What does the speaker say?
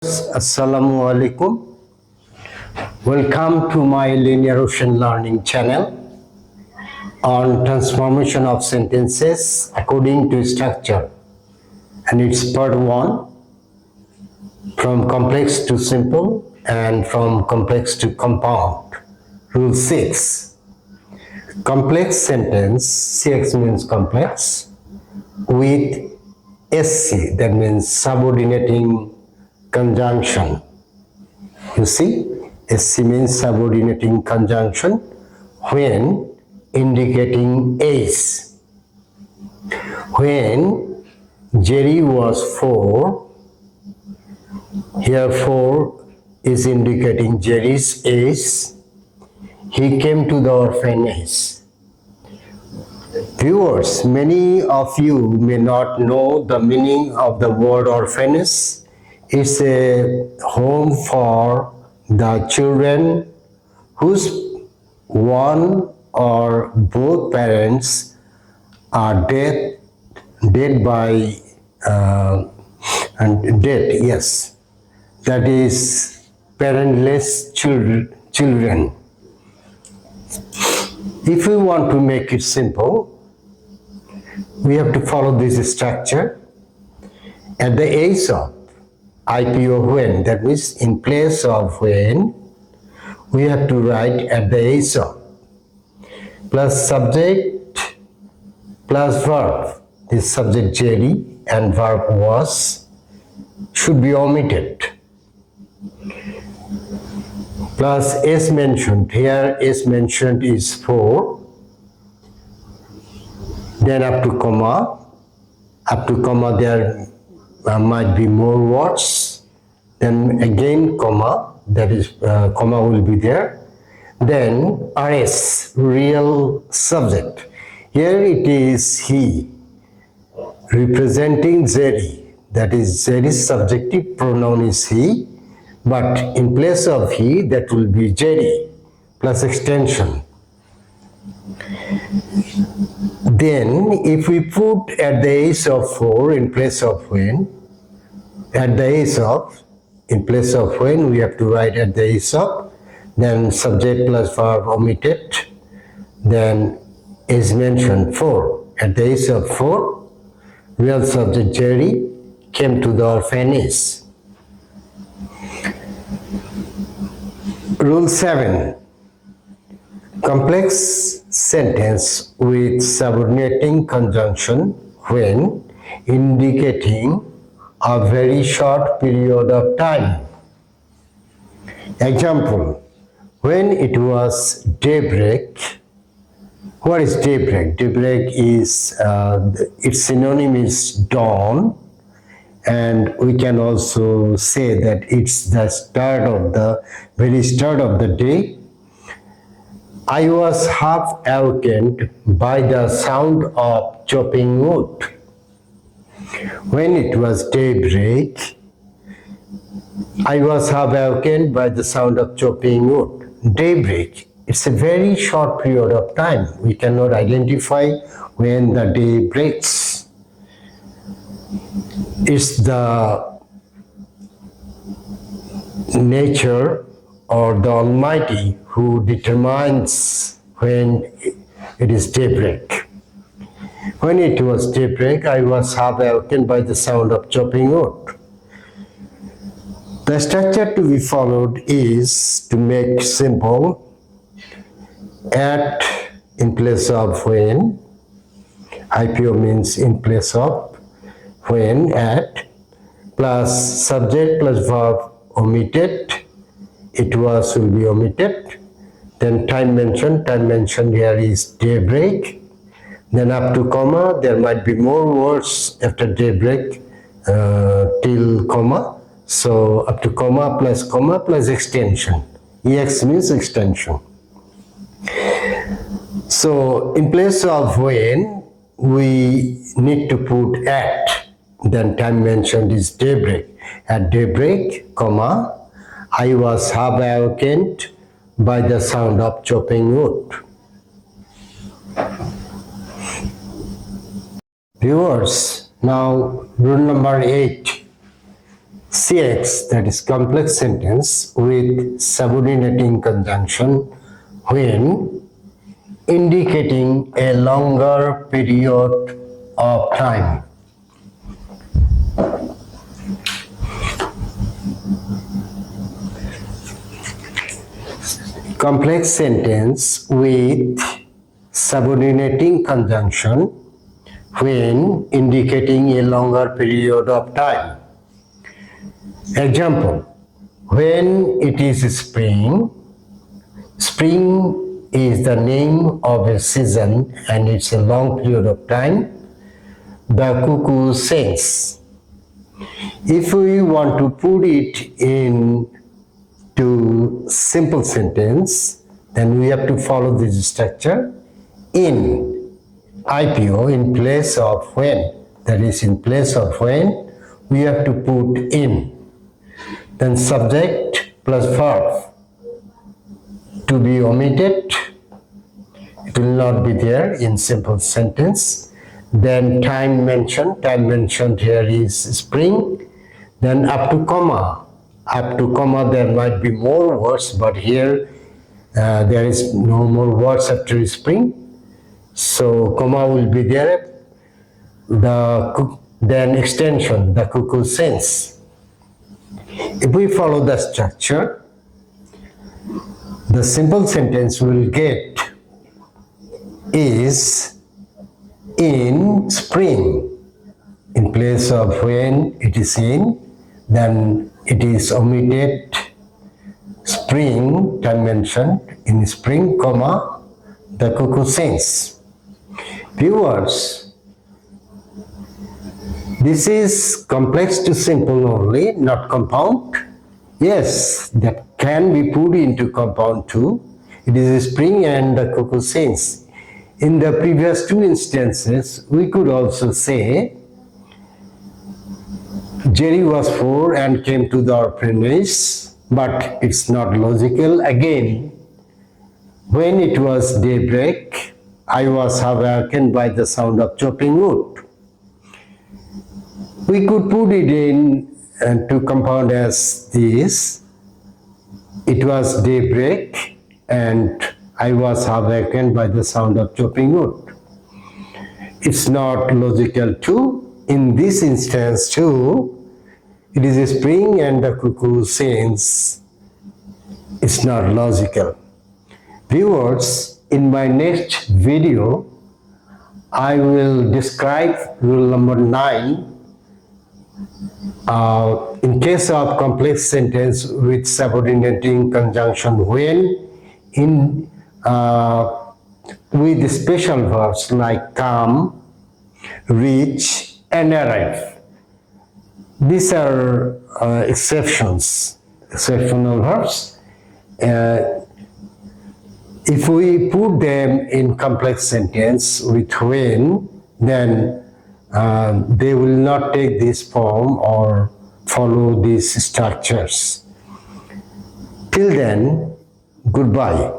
Assalamu alaikum. Welcome to my Linear Ocean Learning channel on transformation of sentences according to structure. And it's part 1, from complex to simple and from complex to compound. Rule 6. Complex sentence, CX means complex, with SC, that means subordinating conjunction. You see, SC means subordinating conjunction when indicating age. When Jerry was 4, here 4 is indicating Jerry's age. He came to the orphanage. Viewers, many of you may not know the meaning of the word orphanage. It's a home for the children whose one or both parents are dead by death. Yes, that is parentless children. If we want to make it simple, we have to follow this structure. At the age of IPO when, that means in place of when, we have to write at the age of plus subject plus verb. This subject Jerry and verb was should be omitted. Plus S mentioned. Here S mentioned is 4. Then up to comma there might be more words. Then again comma, that is comma will be there. Then RS, real subject. Here it is he, representing Jerry. That is Jerry's subjective pronoun is he, but in place of he, that will be Jerry plus extension. Then if we put at the age of 4 in place of when, at the age of, in place of when, we have to write at the age of, then subject plus verb omitted, then is mentioned 4. At the age of 4, real subject Jerry came to the orphanage. Rule 7. Complex sentence with subordinating conjunction when indicating a very short period of time. Example, when it was daybreak. What is daybreak? Daybreak is, its synonym is dawn, and we can also say that it's the start of the, very start of the day. I was half awakened by the sound of chopping wood. When it was daybreak, I was half awakened by the sound of chopping wood. Daybreak, it's a very short period of time. We cannot identify when the day breaks. It's the nature or the Almighty who determines when it is daybreak. When it was daybreak, I was half awakened by the sound of chopping wood. The structure to be followed is to make simple at in place of when. IPO means in place of, when, at, plus subject plus verb omitted. It was will be omitted. Then time mentioned here is daybreak. Then up to comma, there might be more words after daybreak till comma. So up to comma plus extension. EX means extension. So in place of when, we need to put at. Then time mentioned is daybreak. At daybreak, comma, I was half awakened by the sound of chopping wood. Viewers, now rule number 8. CX, that is complex sentence with subordinating conjunction when indicating a longer period of time. Complex sentence with subordinating conjunction when indicating a longer period of time. Example, when it is spring, spring is the name of a season and it's a long period of time. The cuckoo sings. If we want to put it in to simple sentence, then we have to follow this structure. In IPO, in place of when, that is in place of when, we have to put in. Then subject plus verb to be omitted. It will not be there in simple sentence. Then time mentioned here is spring. Then up to comma there might be more words, but here there is no more words after spring, so comma will be there. Then extension, the cuckoo sings. If we follow the structure, the simple sentence we will get is in spring. In place of when it is in, then it is omitted spring, time mentioned in spring, comma, the cuckoo sings. Viewers, this is complex to simple only, not compound. Yes, that can be put into compound too. It is spring and the cuckoo sings. In the previous two instances, we could also say Jerry was 4 and came to the orphanage, but it's not logical. Again, when it was daybreak, I was awakened by the sound of chopping wood. We could put it in to compound as this. It was daybreak and I was awakened by the sound of chopping wood. It's not logical too. In this instance too, it is spring and the cuckoo sings. It's not logical. Viewers, in my next video, I will describe rule number 9. In case of complex sentence with subordinating conjunction when in with special verbs like come, reach, and arrive. These are exceptional verbs. If we put them in complex sentence with when, then they will not take this form or follow these structures. Till then, goodbye.